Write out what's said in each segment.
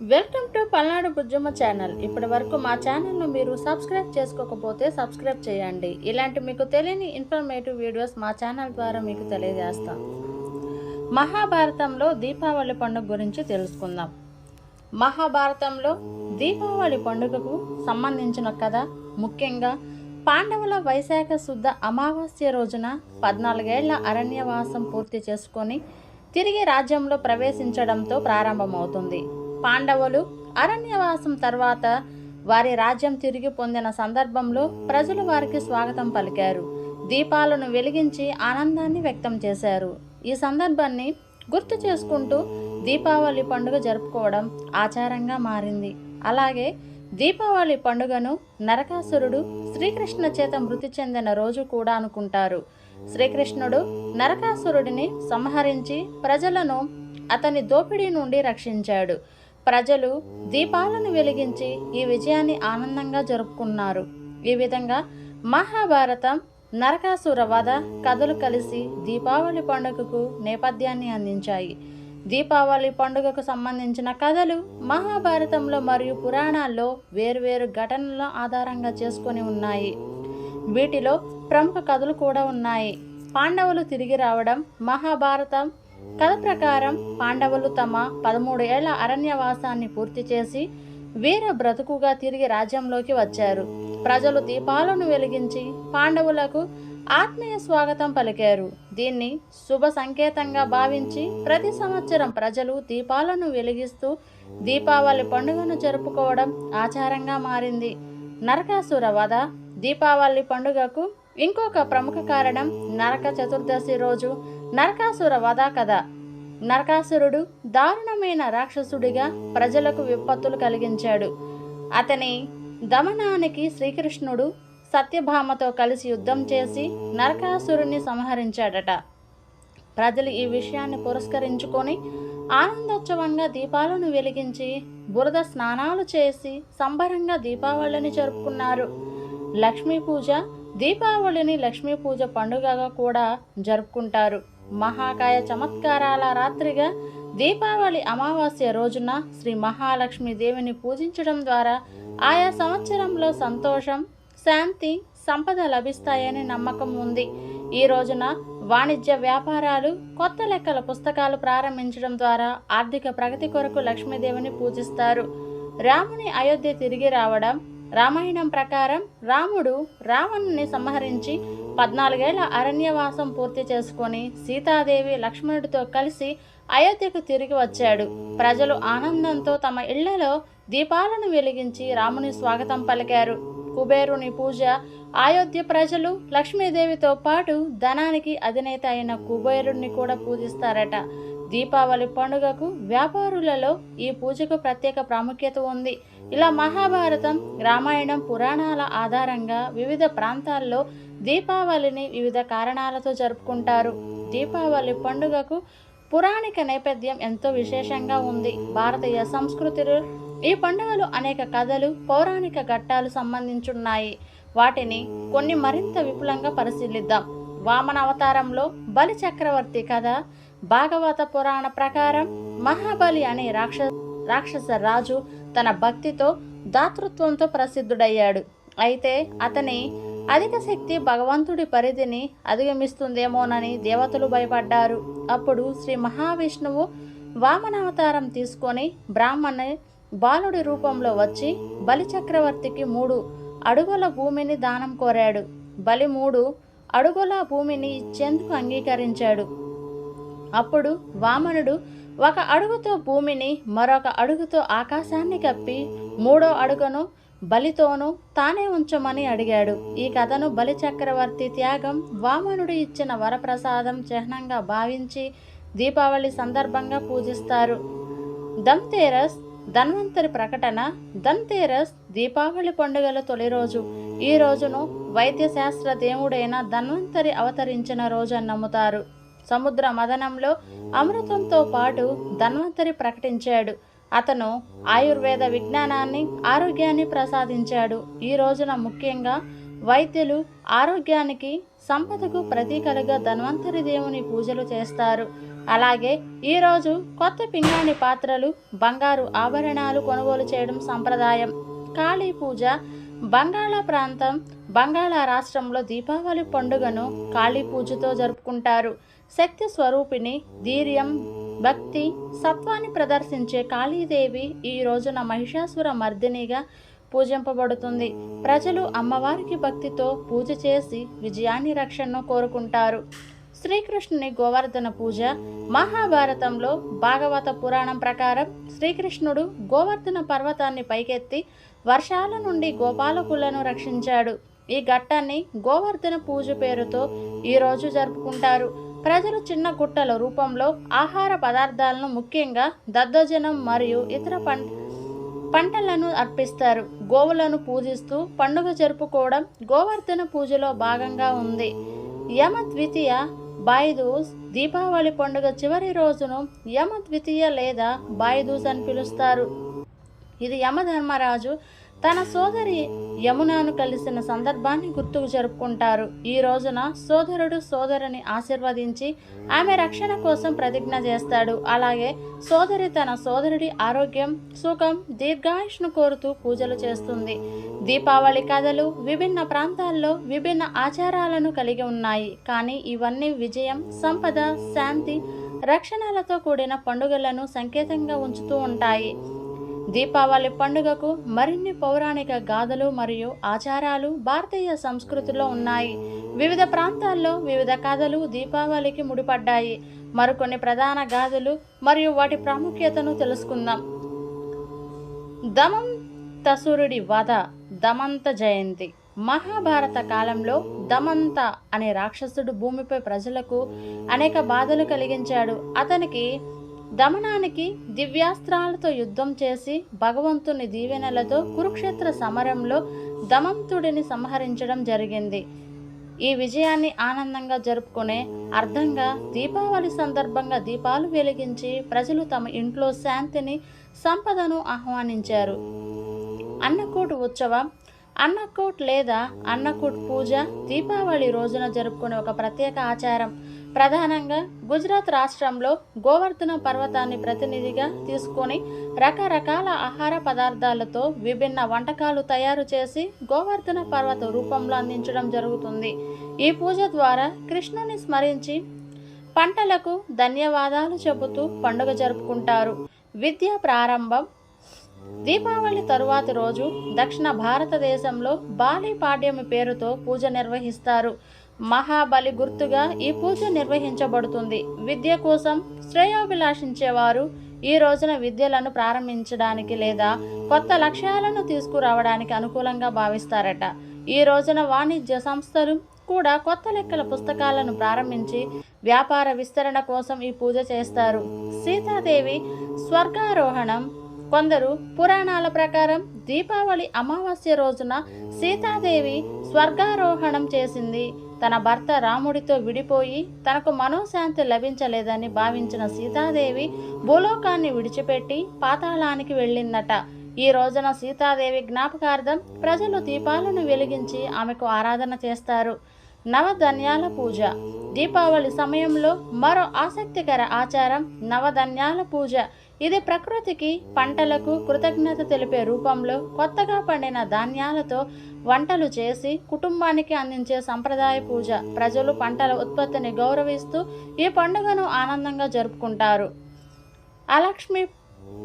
Welcome to Palnadu Bujjamma channel. ఇప్పటి వరకు మా ఛానల్ను మీరు సబ్స్క్రైబ్ చేసుకోకపోతే సబ్స్క్రైబ్ చేయండి. ఇలాంటి మీకు తెలియని ఇన్ఫర్మేటివ్ వీడియోస్ మా ఛానల్ ద్వారా మీకు తెలియజేస్తాం. మహాభారతంలో దీపావళి పండుగ గురించి తెలుసుకుందాం. మహాభారతంలో దీపావళి పండుగకు సంబంధించిన కథ ముఖ్యంగా పాండవుల వైశాఖ శుద్ధ అమావాస్య రోజున 14 ఏళ్ల అరణ్యవాసం పూర్తి చేసుకొని తిరిగి రాజ్యంలో ప్రవేశించడంతో ప్రారంభమవుతుంది. పాండవులు అరణ్యవాసం తర్వాత వారి రాజ్యం తిరిగి పొందిన సందర్భంలో ప్రజలు వారికి స్వాగతం పలికారు. దీపాలను వెలిగించి ఆనందాన్ని వ్యక్తం చేశారు. ఈ సందర్భాన్ని గుర్తు చేసుకుంటూ దీపావళి పండుగ జరుపుకోవడం ఆచారంగా మారింది. అలాగే దీపావళి పండుగను నరకాసురుడు శ్రీకృష్ణ చేత మృతి చెందిన రోజు కూడా అనుకుంటారు. శ్రీకృష్ణుడు నరకాసురుడిని సంహరించి ప్రజలను అతని దోపిడీ నుండి రక్షించాడు. ప్రజలు దీపాలను వెలిగించి ఈ విజయాన్ని ఆనందంగా జరుపుకున్నారు. ఈ విధంగా మహాభారతం, నరకాసుర వధ కథలు కలిసి దీపావళి పండుగకు నేపథ్యాన్ని అందించాయి. దీపావళి పండుగకు సంబంధించిన కథలు మహాభారతంలో మరియు పురాణాల్లో వేర్వేరు ఘటనల ఆధారంగా చేసుకొని ఉన్నాయి. వీటిలో ప్రముఖ కథలు కూడా ఉన్నాయి. పాండవులు తిరిగి రావడం. మహాభారతం కథ ప్రకారం పాండవులు తమ 13 ఏళ్ల అరణ్యవాసాన్ని పూర్తి చేసి వీర బ్రతుకుగా తిరిగి రాజ్యంలోకి వచ్చారు. ప్రజలు దీపాలను వెలిగించి పాండవులకు ఆత్మీయ స్వాగతం పలికారు. దీన్ని శుభ సంకేతంగా భావించి ప్రతి సంవత్సరం ప్రజలు దీపాలను వెలిగిస్తూ దీపావళి పండుగను జరుపుకోవడం ఆచారంగా మారింది. నరకాసుర వధ. దీపావళి పండుగకు ఇంకొక ప్రముఖ కారణం నరక చతుర్దశి రోజు నరకాసుర వధ కథ. నరకాసురుడు దారుణమైన రాక్షసుడిగా ప్రజలకు విపత్తులు కలిగించాడు. అతని దమనానికి శ్రీకృష్ణుడు సత్యభామతో కలిసి యుద్ధం చేసి నరకాసురుని సంహరించాడట. ప్రజలు ఈ విషయాన్ని పురస్కరించుకొని ఆనందోత్సవంగా దీపాలను వెలిగించి బురద స్నానాలు చేసి సంబరంగా దీపావళిని జరుపుకున్నారు. లక్ష్మీ పూజ. దీపావళిని లక్ష్మీ పూజ పండుగగా కూడా జరుపుకుంటారు. మహాకాయ చమత్కారాల రాత్రిగా దీపావళి అమావాస్య రోజున శ్రీ మహాలక్ష్మి దేవిని పూజించడం ద్వారా ఆయా సంవత్సరంలో సంతోషం, శాంతి, సంపద లభిస్తాయని నమ్మకం ఉంది. ఈ రోజున వాణిజ్య వ్యాపారాలు, కొత్త లెక్కల పుస్తకాలు ప్రారంభించడం ద్వారా ఆర్థిక ప్రగతి కొరకు లక్ష్మీదేవిని పూజిస్తారు. రాముని అయోధ్య తిరిగి రావడం. రామాయణం ప్రకారం రాముడు రావణుని సంహరించి 14 ఏళ్ల అరణ్యవాసం పూర్తి చేసుకొని సీతాదేవి లక్ష్మణుడితో కలిసి అయోధ్యకు తిరిగి వచ్చాడు. ప్రజలు ఆనందంతో తమ ఇళ్లలో దీపాలను వెలిగించి రాముని స్వాగతం పలికారు. కుబేరుని పూజ. అయోధ్య ప్రజలు లక్ష్మీదేవితో పాటు ధనానికి అధినేత అయిన కుబేరుణ్ణి కూడా పూజిస్తారట. దీపావళి పండుగకు వ్యాపారులలో ఈ పూజకు ప్రత్యేక ప్రాముఖ్యత ఉంది. ఇలా మహాభారతం, రామాయణం, పురాణాల ఆధారంగా వివిధ ప్రాంతాల్లో దీపావళిని వివిధ కారణాలతో జరుపుకుంటారు. దీపావళి పండుగకు పురాణిక నేపథ్యం ఎంతో విశేషంగా ఉంది. భారతీయ సంస్కృతిలో ఈ పండుగలు అనేక కథలు, పౌరాణిక ఘట్టాలు సంబంధించున్నాయి. వాటిని కొన్ని మరింత విపులంగా పరిశీలిద్దాం. వామన అవతారంలో బలి చక్రవర్తి కథ. భాగవత పురాణ ప్రకారం మహాబలి అనే రాక్షస రాజు తన భక్తితో, దాతృత్వంతో ప్రసిద్ధుడయ్యాడు. అయితే అతని అధిక శక్తి భగవంతుడి పరిధిని అధిగమిస్తుందేమోనని దేవతలు భయపడ్డారు. అప్పుడు శ్రీ మహావిష్ణువు వామనావతారం తీసుకొని బ్రాహ్మణ బాలుడి రూపంలో వచ్చి బలి చక్రవర్తికి 3 అడుగుల భూమిని దానం కోరాడు. బలి 3 అడుగుల భూమిని ఇచ్చేందుకు అంగీకరించాడు. అప్పుడు వామనుడు 1 అడుగుతో భూమిని, మరొక అడుగుతో ఆకాశాన్ని కప్పి 3వ అడుగును బలితోనూ తానే ఉంచమని అడిగాడు. ఈ కథను బలి చక్రవర్తి త్యాగం, వామనుడు ఇచ్చిన వరప్రసాదం చిహ్నంగా భావించి దీపావళి సందర్భంగా పూజిస్తారు. ధన్తేరస్. ధన్వంతరి ప్రకటన. ధన్తేరస్ దీపావళి పండుగల తొలి రోజు. ఈ రోజును వైద్యశాస్త్ర దేవుడైన ధన్వంతరి అవతరించిన రోజు అని నమ్ముతారు. సముద్ర మదనంలో అమృతంతో పాటు ధన్వంతరి ప్రకటించాడు. అతను ఆయుర్వేద విజ్ఞానాన్ని, ఆరోగ్యాన్ని ప్రసాదించాడు. ఈ రోజున ముఖ్యంగా వైద్యులు ఆరోగ్యానికి, సంపదకు ప్రతీకలుగా ధన్వంతరి దేవుని పూజలు చేస్తారు. అలాగే ఈరోజు కొత్త పింగాణి పాత్రలు, బంగారు ఆభరణాలు కొనుగోలు చేయడం సంప్రదాయం. కాళీ పూజ. బంగాళా రాష్ట్రంలో దీపావళి పండుగను కాళీ పూజతో జరుపుకుంటారు. శక్తి స్వరూపిణి, ధీర్యం, భక్తి, సత్వాన్ని ప్రదర్శించే కాళీదేవి ఈ రోజున మహిషాసుర మర్దినిగా పూజింపబడుతుంది. ప్రజలు అమ్మవారికి భక్తితో పూజ చేసి విజయాన్ని, రక్షణను కోరుకుంటారు. శ్రీకృష్ణుని గోవర్ధన పూజ. మహాభారతంలో భాగవత పురాణం ప్రకారం శ్రీకృష్ణుడు గోవర్ధన పర్వతాన్ని పైకెత్తి వర్షాల నుండి గోపాలకులను రక్షించాడు. ఈ ఘట్టాన్ని గోవర్ధన పూజ పేరుతో ఈరోజు జరుపుకుంటారు. ప్రజలు చిన్న గుట్టల రూపంలో ఆహార పదార్థాలను, ముఖ్యంగా దద్దోజనం మరియు ఇతర పంటలను అర్పిస్తారు. గోవులను పూజిస్తూ పండుగ జరుపుకోవడం గోవర్ధన పూజలో భాగంగా ఉంది. యమ ద్వితీయ, బాయిదూజ్. దీపావళి పండుగ చివరి రోజును యమ ద్వితీయ లేదా బాయిదూజ్ అని పిలుస్తారు. ఇది యమధర్మరాజు తన సోదరి యమునను కలిసిన సందర్భాన్ని గుర్తుకు జరుపుకుంటారు. ఈ రోజున సోదరుడు సోదరుని ఆశీర్వదించి ఆమె రక్షణ కోసం ప్రతిజ్ఞ చేస్తాడు. అలాగే సోదరి తన సోదరుడి ఆరోగ్యం, సుఖం, దీర్ఘాయుష్ను కోరుతూ పూజలు చేస్తుంది. దీపావళి కథలు విభిన్న ప్రాంతాల్లో విభిన్న ఆచారాలను కలిగి ఉన్నాయి. కానీ ఇవన్నీ విజయం, సంపద, శాంతి, రక్షణలతో కూడిన పండుగలను సంకేతంగా ఉంచుతూ ఉంటాయి. దీపావళి పండుగకు మరిన్ని పౌరాణిక గాథలు మరియు ఆచారాలు భారతీయ సంస్కృతిలో ఉన్నాయి. వివిధ ప్రాంతాల్లో వివిధ కథలు దీపావళికి ముడిపడ్డాయి. మరికొన్ని ప్రధాన గాథలు మరియు వాటి ప్రాముఖ్యతను తెలుసుకుందాం. దమంతసురుడి వధ. దమంత జయంతి. మహాభారత కాలంలో దమంత అనే రాక్షసుడు భూమిపై ప్రజలకు అనేక బాధలు కలిగించాడు. అతనికి దమనానికి దివ్యాస్త్రాలతో యుద్ధం చేసి భగవంతుని దీవెనలతో కురుక్షేత్ర సమరంలో దమంతుడిని సంహరించడం జరిగింది. ఈ విజయాన్ని ఆనందంగా జరుపుకునే అర్థంగా దీపావళి సందర్భంగా దీపాలు వెలిగించి ప్రజలు తమ ఇంట్లో శాంతిని, సంపదను ఆహ్వానించారు. అన్నకూట్ ఉత్సవం. అన్నకూట్ లేదా అన్నకూట్ పూజ దీపావళి రోజున జరుపుకునే ఒక ప్రత్యేక ఆచారం. ప్రధానంగా గుజరాత్ రాష్ట్రంలో గోవర్ధన పర్వతాన్ని ప్రతినిధిగా తీసుకొని రకరకాల ఆహార పదార్థాలతో విభిన్న వంటకాలు తయారు చేసి గోవర్ధన పర్వత రూపంలో అందించడం జరుగుతుంది. ఈ పూజ ద్వారా కృష్ణుని స్మరించి పంటలకు ధన్యవాదాలు చెబుతూ పండుగ జరుపుకుంటారు. విద్య ప్రారంభం. దీపావళి తరువాతి రోజు దక్షిణ భారతదేశంలో బాలి పాడ్యమి పేరుతో పూజ నిర్వహిస్తారు. మహాబలి గుర్తుగా ఈ పూజ నిర్వహించబడుతుంది. విద్య కోసం శ్రేయోభిలాషించేవారు ఈ రోజున విద్యలను ప్రారంభించడానికి లేదా కొత్త లక్ష్యాలను తీసుకురావడానికి అనుకూలంగా భావిస్తారట. ఈ రోజున వాణిజ్య సంస్థలు కూడా కొత్త లెక్కల పుస్తకాలను ప్రారంభించి వ్యాపార విస్తరణ కోసం ఈ పూజ చేస్తారు. సీతాదేవి స్వర్గారోహణం. కొందరు పురాణాల ప్రకారం దీపావళి అమావాస్య రోజున సీతాదేవి స్వర్గారోహణం చేసింది. తన భర్త రాముడితో విడిపోయి తనకు మనోశాంతి లభించలేదని భావించిన సీతాదేవి భూలోకాన్ని విడిచిపెట్టి పాతాళానికి వెళ్ళిందట. ఈ రోజున సీతాదేవి జ్ఞాపకార్థం ప్రజలు దీపాలను వెలిగించి ఆమెకు ఆరాధన చేస్తారు. నవధాన్యాల పూజ. దీపావళి సమయంలో మరో ఆసక్తికర ఆచారం నవధాన్యాల పూజ. ఇది ప్రకృతికి, పంటలకు కృతజ్ఞత తెలిపే రూపంలో కొత్తగా పండిన ధాన్యాలతో వంటలు చేసి కుటుంబానికి అందించే సంప్రదాయ పూజ. ప్రజలు పంటల ఉత్పత్తిని గౌరవిస్తూ ఈ పండుగను ఆనందంగా జరుపుకుంటారు. అలక్ష్మి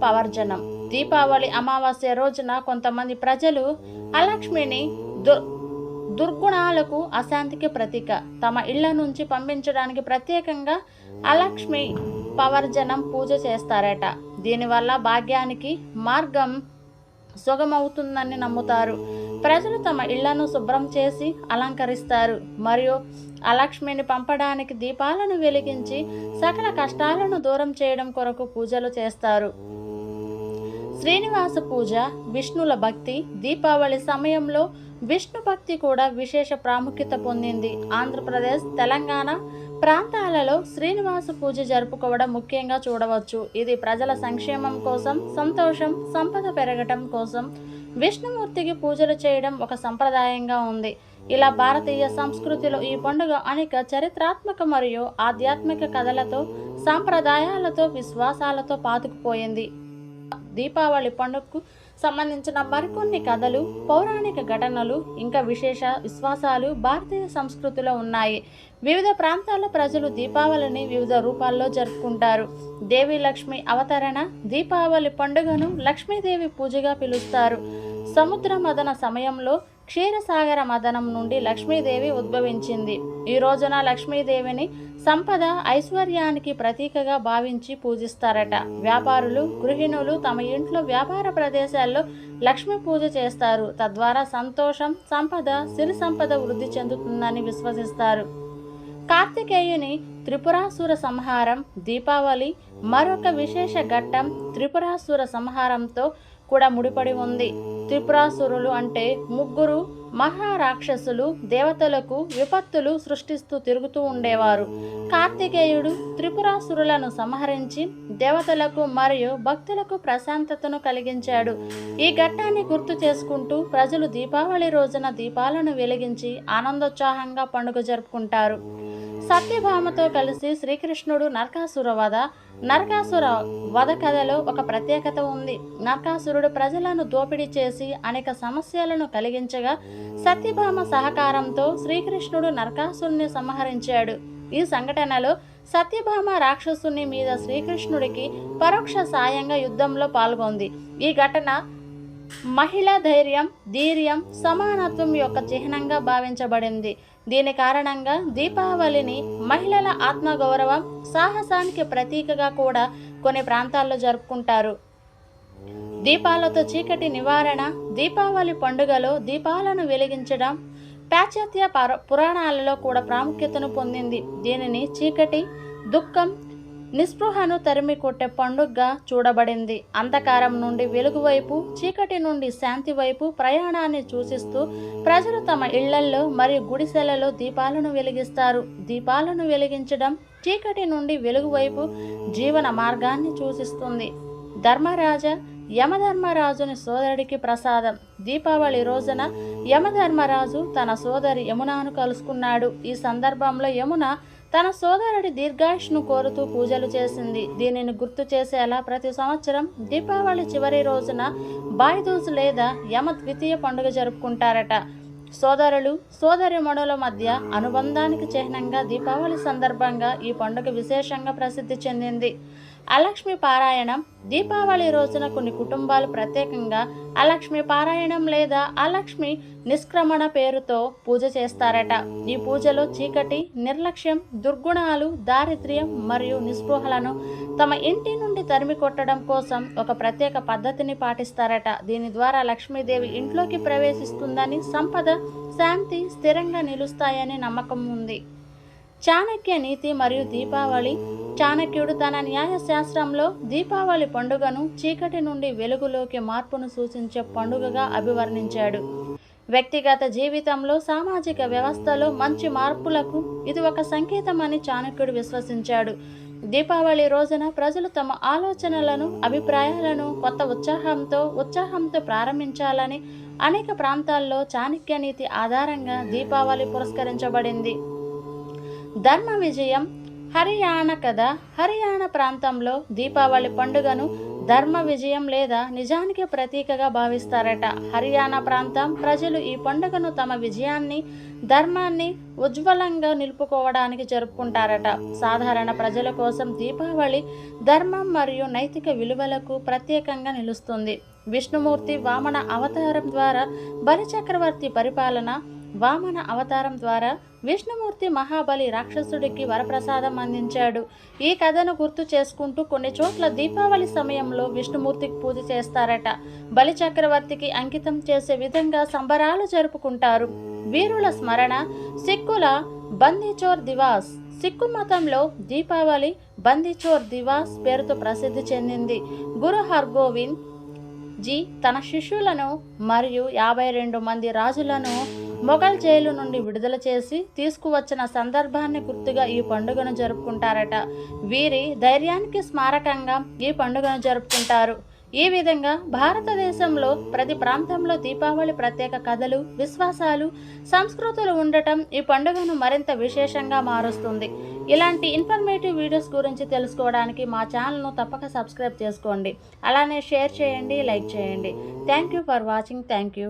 పవర్జనం. దీపావళి అమావాస్య రోజున కొంతమంది ప్రజలు అలక్ష్మిని దుర్గుణాలకు, అశాంతికి ప్రతీక తమ ఇళ్ల నుంచి పంపించడానికి ప్రత్యేకంగా అలక్ష్మి పవర్జనం పూజ చేస్తారట. దీనివల్ల భాగ్యానికి మార్గం సుగమవుతుందని నమ్ముతారు. ప్రజలు తమ ఇళ్లను శుభ్రం చేసి అలంకరిస్తారు మరియు అలక్ష్మిని పంపడానికి దీపాలను వెలిగించి సకల కష్టాలను దూరం చేయడం కొరకు పూజలు చేస్తారు. శ్రీనివాస పూజ. విష్ణుల భక్తి. దీపావళి సమయంలో విష్ణు భక్తి కూడా విశేష ప్రాముఖ్యత పొందింది. ఆంధ్రప్రదేశ్, తెలంగాణ ప్రాంతాలలో శ్రీనివాస పూజ జరుపుకోవడం ముఖ్యంగా చూడవచ్చు. ఇది ప్రజల సంక్షేమం కోసం, సంతోషం, సంపద పెరగటం కోసం విష్ణుమూర్తికి పూజలు చేయడం ఒక సంప్రదాయంగా ఉంది. ఇలా భారతీయ సంస్కృతిలో ఈ పండుగ అనేక చరిత్రాత్మక మరియు ఆధ్యాత్మిక కథలతో, సాంప్రదాయాలతో, విశ్వాసాలతో పాతుకుపోయింది. దీపావళి పండుగకు సంబంధించిన మరికొన్ని కథలు, పౌరాణిక ఘటనలు, ఇంకా విశేష విశ్వాసాలు భారతీయ సంస్కృతిలో ఉన్నాయి. వివిధ ప్రాంతాల ప్రజలు దీపావళిని వివిధ రూపాల్లో జరుపుకుంటారు. దేవి లక్ష్మి అవతరణ దీపావళి పండుగను లక్ష్మీదేవి పూజగా పిలుస్తారు. సముద్ర మదన సమయంలో క్షీరసాగర మదనం నుండి లక్ష్మీదేవి ఉద్భవించింది. ఈ రోజున లక్ష్మీదేవిని సంపద, ఐశ్వర్యానికి ప్రతీకగా భావించి పూజిస్తారట. వ్యాపారులు, గృహిణులు తమ ఇంట్లో వ్యాపార ప్రదేశాల్లో లక్ష్మీ పూజ చేస్తారు. తద్వారా సంతోషం, సంపద, సిరి సంపద వృద్ధి చెందుతుందని విశ్వసిస్తారు. కార్తికేయుని త్రిపురాసుర సంహారం దీపావళి మరొక విశేష ఘట్టం. త్రిపురాసుర సంహారంతో కూడా ముడిపడి ఉంది. త్రిపురాసురులు అంటే ముగ్గురు మహారాక్షసులు దేవతలకు విపత్తులు సృష్టిస్తూ తిరుగుతూ ఉండేవారు. కార్తికేయుడు త్రిపురాసురులను సంహరించి దేవతలకు మరియు భక్తులకు ప్రశాంతతను కలిగించాడు. ఈ ఘట్టాన్ని గుర్తు చేసుకుంటూ ప్రజలు దీపావళి రోజున దీపాలను వెలిగించి ఆనందోత్సాహంగా పండుగ జరుపుకుంటారు. సత్యభామతో కలిసి శ్రీకృష్ణుడు నరకాసుర వధ కథలో ఒక ప్రత్యేకత ఉంది. నరకాసురుడు ప్రజలను దోపిడీ చేసి అనేక సమస్యలను కలిగించగా సత్యభామ సహకారంతో శ్రీకృష్ణుడు నరకాసురుని సంహరించాడు. ఈ సంఘటనలో సత్యభామ రాక్షసుని మీద శ్రీకృష్ణుడికి పరోక్ష సాయంగా యుద్ధంలో పాల్గొంది. ఈ ఘటన మహిళ ధైర్యం, ధీర్యం, సమానత్వం యొక్క చిహ్నంగా భావించబడింది. దీని కారణంగా దీపావళిని మహిళల ఆత్మగౌరవం, సాహసానికి ప్రతీకగా కూడా కొన్ని ప్రాంతాల్లో జరుపుకుంటారు. దీపాలతో చీకటి నివారణ దీపావళి పండుగలో దీపాలను వెలిగించడం పాశ్చాత్య పురాణాలలో కూడా ప్రాముఖ్యతను పొందింది. దీనిని చీకటి, దుఃఖం, నిస్పృహను తరిమి కొట్టే పండుగగా చూడబడింది. అంధకారం నుండి వెలుగు వైపు, చీకటి నుండి శాంతి వైపు ప్రయాణాన్ని సూచిస్తూ ప్రజలు తమ ఇళ్లల్లో మరియు గుడిసెలలో దీపాలను వెలిగిస్తారు. దీపాలను వెలిగించడం చీకటి నుండి వెలుగు వైపు జీవన మార్గాన్ని సూచిస్తుంది. యమధర్మరాజుని సోదరుడికి ప్రసాదం. దీపావళి రోజున యమధర్మరాజు తన సోదరి యమునను కలుసుకున్నాడు. ఈ సందర్భంలో యమున తన సోదరుడి దీర్ఘాయుష్ను కోరుతూ పూజలు చేసింది. దీనిని గుర్తు చేసేలా ప్రతి సంవత్సరం దీపావళి చివరి రోజున భాయ్దూజ్ లేదా యమ ద్వితీయ పండుగ జరుపుకుంటారట. సోదరులు, సోదరిమణుల మధ్య అనుబంధానికి చిహ్నంగా దీపావళి సందర్భంగా ఈ పండుగ విశేషంగా ప్రసిద్ధి చెందింది. అలక్ష్మి పారాయణం దీపావళి రోజున కొన్ని కుటుంబాలు ప్రత్యేకంగా అలక్ష్మి పారాయణం లేదా అలక్ష్మి నిష్క్రమణ పేరుతో పూజ చేస్తారట. ఈ పూజలో చీకటి, నిర్లక్ష్యం, దుర్గుణాలు, దారిద్ర్యం మరియు నిస్పృహలను తమ ఇంటి నుండి తరిమి కొట్టడం కోసం ఒక ప్రత్యేక పద్ధతిని పాటిస్తారట. దీని ద్వారా లక్ష్మీదేవి ఇంట్లోకి ప్రవేశిస్తుందని, సంపద, శాంతి స్థిరంగా నిలుస్తాయని నమ్మకం ఉంది. చాణక్య నీతి మరియు దీపావళి. చాణక్యుడు తన న్యాయశాస్త్రంలో దీపావళి పండుగను చీకటి నుండి వెలుగులోకి మార్పును సూచించే పండుగగా అభివర్ణించాడు. వ్యక్తిగత జీవితంలో, సామాజిక వ్యవస్థలో మంచి మార్పులకు ఇది ఒక సంకేతమని చాణక్యుడు విశ్వసించాడు. దీపావళి రోజున ప్రజలు తమ ఆలోచనలను, అభిప్రాయాలను కొత్త ఉత్సాహంతో ప్రారంభించాలని అనేక ప్రాంతాల్లో చాణక్య నీతి ఆధారంగా దీపావళి పురస్కరించబడింది. ధర్మ విజయం. హరియాణ కథ. హరియాణ ప్రాంతంలో దీపావళి పండుగను ధర్మ విజయం లేదా నిజానికి ప్రతీకగా భావిస్తారట. హరియాణా ప్రాంతం ప్రజలు ఈ పండుగను తమ విజయాన్ని, ధర్మాన్ని ఉజ్వలంగా నిలుపుకోవడానికి జరుపుకుంటారట. సాధారణ ప్రజల కోసం దీపావళి ధర్మం మరియు నైతిక విలువలకు ప్రత్యేకంగా నిలుస్తుంది. విష్ణుమూర్తి వామన అవతారం ద్వారా బలిచక్రవర్తి పరిపాలన. వామన అవతారం ద్వారా విష్ణుమూర్తి మహాబలి రాక్షసుడికి వరప్రసాదం అందించాడు. ఈ కథను గుర్తు చేసుకుంటూ కొన్ని చోట్ల దీపావళి సమయంలో విష్ణుమూర్తికి పూజ చేస్తారట. బలి చక్రవర్తికి అంకితం చేసే విధంగా సంబరాలు జరుపుకుంటారు. వీరుల స్మరణ. సిక్కుల బందీచోర్ దివాస్. సిక్కు మతంలో దీపావళి బందీచోర్ దివాస్ పేరుతో ప్రసిద్ధి చెందింది. గురు హర్గోవింద్ జీ తన శిష్యులను మరియు 52 మంది రాజులను మొఘల్ జైలు నుండి విడుదల చేసి తీసుకువచ్చిన సందర్భాన్ని గుర్తుగా ఈ పండుగను జరుపుకుంటారట. వీరి ధైర్యానికి స్మారకంగా ఈ పండుగను జరుపుకుంటారు. ఈ విధంగా భారతదేశంలో ప్రతి ప్రాంతంలో దీపావళి ప్రత్యేక కథలు, విశ్వాసాలు, సంస్కృతులు ఉండటం ఈ పండుగను మరింత విశేషంగా మారుస్తుంది. ఇలాంటి ఇన్ఫర్మేటివ్ వీడియోస్ గురించి తెలుసుకోవడానికి మా ఛానల్ను తప్పక సబ్స్క్రైబ్ చేసుకోండి. అలానే షేర్ చేయండి, లైక్ చేయండి. Thank you for watching. Thank you.